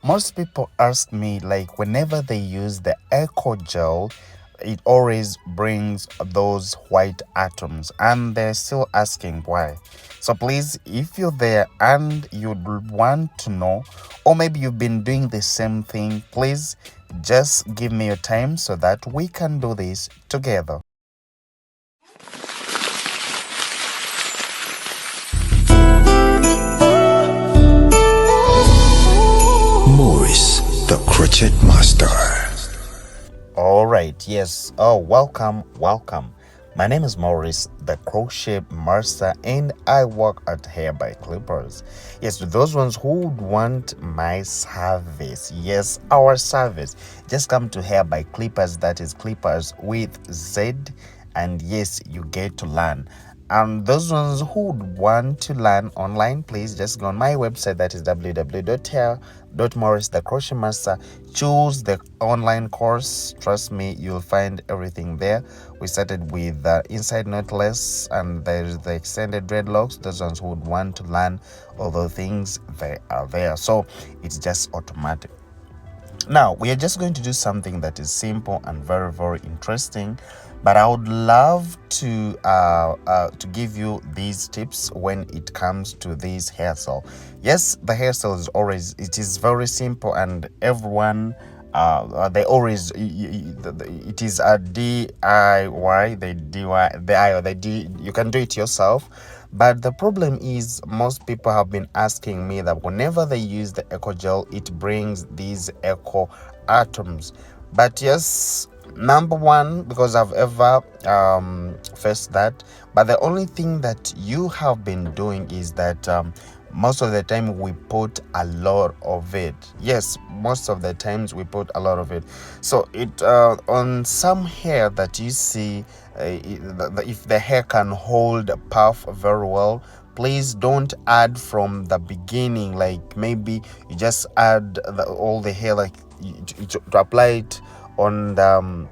Most people ask me, like, whenever they use the eco gel, it always brings those white atoms, and they're still asking why. So please, if you're there and you'd want to know, or maybe you've been doing the same thing, please just give me your time so that we can do this together. Morris, the Crochet Master. All right, yes. Oh, welcome, welcome. My name is Maurice, the crochet master, and I work at Hair by Clippers. Yes, to those ones who would want my service, yes, our service, just come to Hair by Clippers, that is Clippers with Z, and yes, you get to learn. And those ones who would want to learn online, please just go on my website, that is www.hair.morris the crochet master. Choose the online course. Trust me, you'll find everything there. We started with inside knotless, and there's the extended dreadlocks. Those ones who would want to learn all the things, they are there. So it's just automatic. Now, we are just going to do something that is simple and very, very interesting, but I would love to give you these tips when it comes to this hairstyle. Yes, the hairstyle is always, it is very simple, and everyone they always it is a DIY, the DIY, the I or the D. You can do it yourself. But the problem is, most people have been asking me that whenever they use the eco gel, it brings these eco atoms. But yes, number one, because I've ever faced that. But the only thing that you have been doing is that most of the time we put a lot of it. Yes, most of the times we put a lot of it. So it on some hair that you see, if the hair can hold a puff very well, please don't add from the beginning. Like, maybe you just add all the hair, like to apply it on the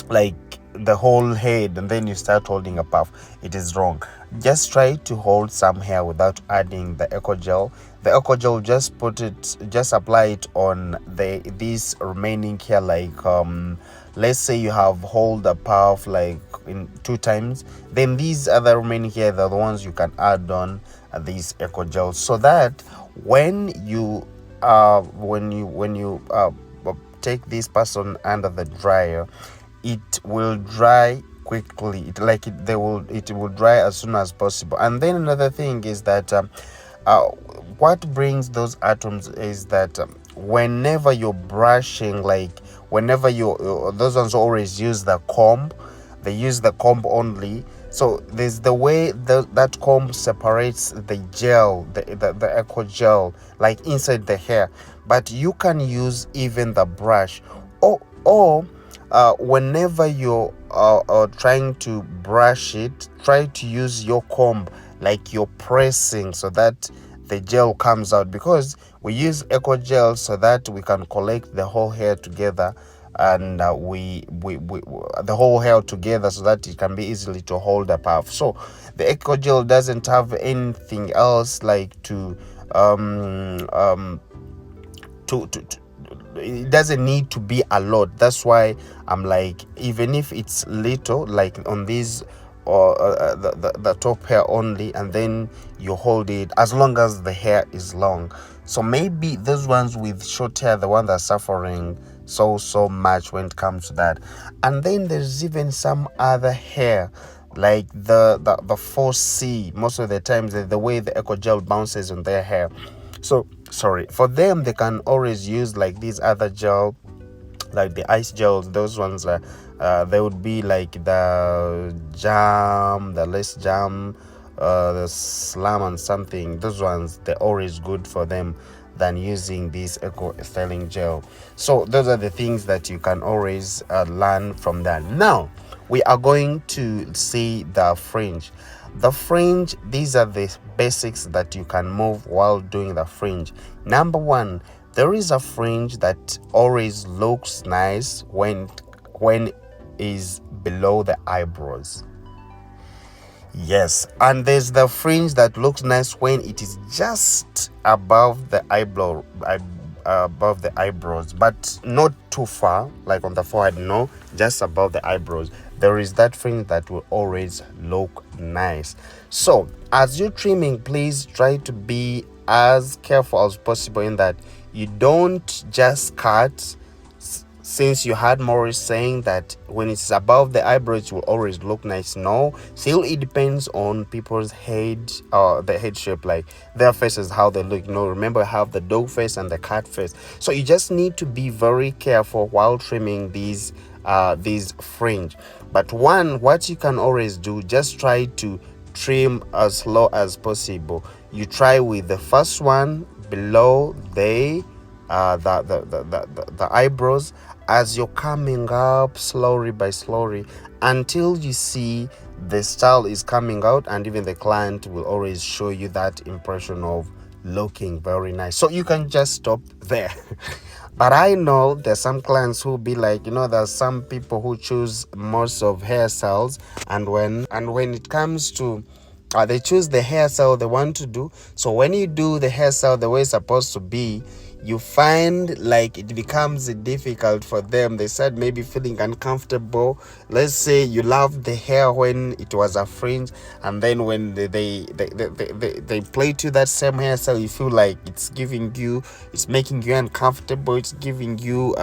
like the whole head, and then you start holding a puff. It is wrong. Just try to hold some hair without adding the eco gel. The eco gel, just apply it on this remaining hair, like let's say you have hold a puff like in 2 times, then these other remaining hair, they're the ones you can add on these eco gel, so that when you take this person under the dryer, it will dry quickly. It will dry as soon as possible. And then another thing is that what brings those atoms is that whenever you're brushing, like whenever those ones always use the comb. They use the comb only. So there's the way that comb separates the gel, the eco gel, like inside the hair. But you can use even the brush, or whenever you're trying to brush it, try to use your comb, like you're pressing, so that the gel comes out, because we use eco gel so that we can collect the whole hair together, and we the whole hair together, so that it can be easily to hold a puff. So the eco gel doesn't have anything else, like to it doesn't need to be a lot. That's why I'm like, even if it's little, like on these or the top hair only, and then you hold it, as long as the hair is long. So maybe those ones with short hair, the one that's suffering so much when it comes to that. And then there's even some other hair, like the 4C. Most of the times, the way the eco gel bounces on their hair. So sorry, for them, they can always use like these other gel, like the ice gels. Those ones they would be like the jam, the less jam, the slam and something. Those ones, they're always good for them than using this eco styling gel. So those are the things that you can always learn from that. Now we are going to see the fringe. The fringe, these are the basics that you can move while doing the fringe. Number one, there is a fringe that always looks nice when is below the eyebrows. Yes, and there's the fringe that looks nice when it is just above the above the eyebrows, but not too far, like on the forehead. No, just above the eyebrows. There is that fringe that will always look nice. So as you're trimming, please try to be as careful as possible in that you don't just cut. Since you had Morris saying that when it's above the eyebrows it will always look nice. No, still it depends on people's head, the head shape, like their faces, how they look. Remember, I have the dog face and the cat face, so you just need to be very careful while trimming these fringe. But what you can always do, just try to trim as low as possible. You try with the first one below the eyebrows, as you're coming up slowly by slowly until you see the style is coming out, and even the client will always show you that impression of looking very nice. So you can just stop there. But I know there's some clients who be like, there's some people who choose most of hairstyles, and when it comes to they choose the hairstyle they want to do. So when you do the hairstyle the way it's supposed to be, you find like it becomes difficult for them. They said maybe feeling uncomfortable. Let's say you love the hair when it was a fringe, and then when they play to that same hairstyle, you feel like it's making you uncomfortable. It's giving you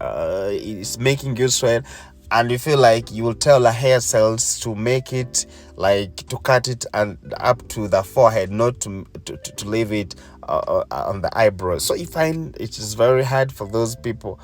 it's making you sweat, and you feel like you will tell a hairstyles to make it, like to cut it and up to the forehead, not to leave it on the eyebrows. So you find it is very hard for those people.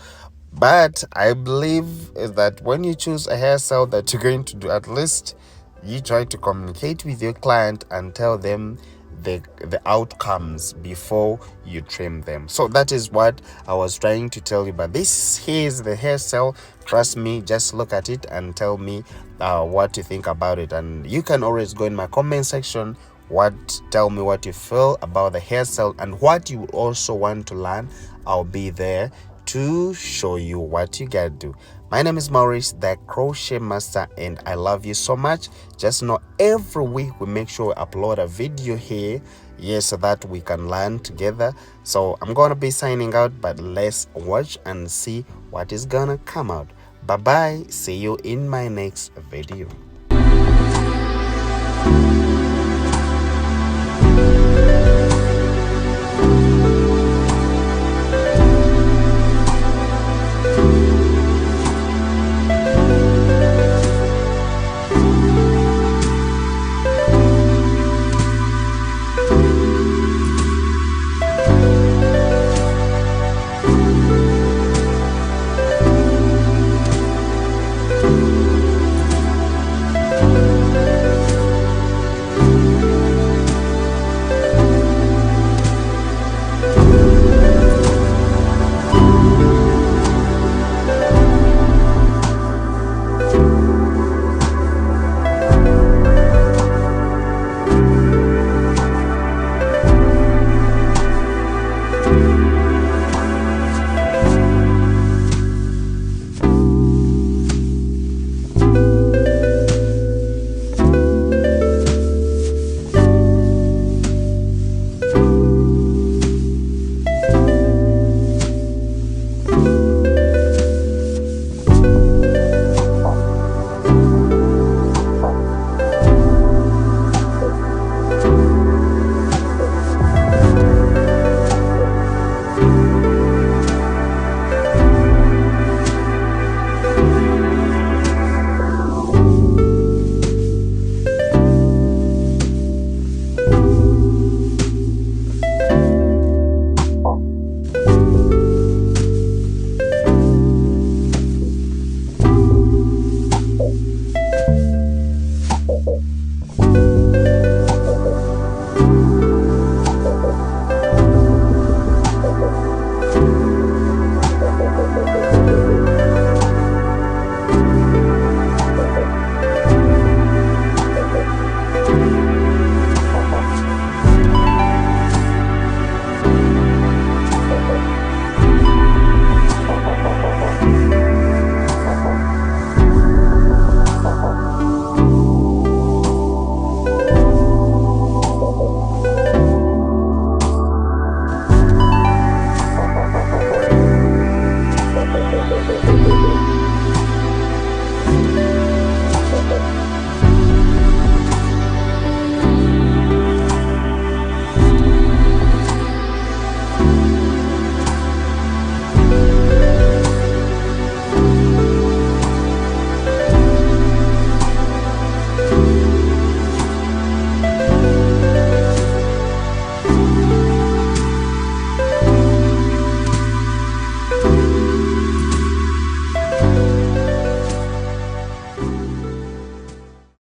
But I believe is that when you choose a hairstyle that you're going to do, at least you try to communicate with your client and tell them the outcomes before you trim them. So that is what I was trying to tell you. But this is the hairstyle. Trust me, just look at it and tell me what you think about it. And you can always go in my comment section, tell me what you feel about the hairstyle and what you also want to learn. I'll be there to show you what you gotta do. My name is Maurice, the crochet master, and I love you so much. Just know every week we make sure we upload a video here, so that we can learn together. So I'm gonna be signing out, but let's watch and see what is gonna come out. Bye bye, see you in my next video.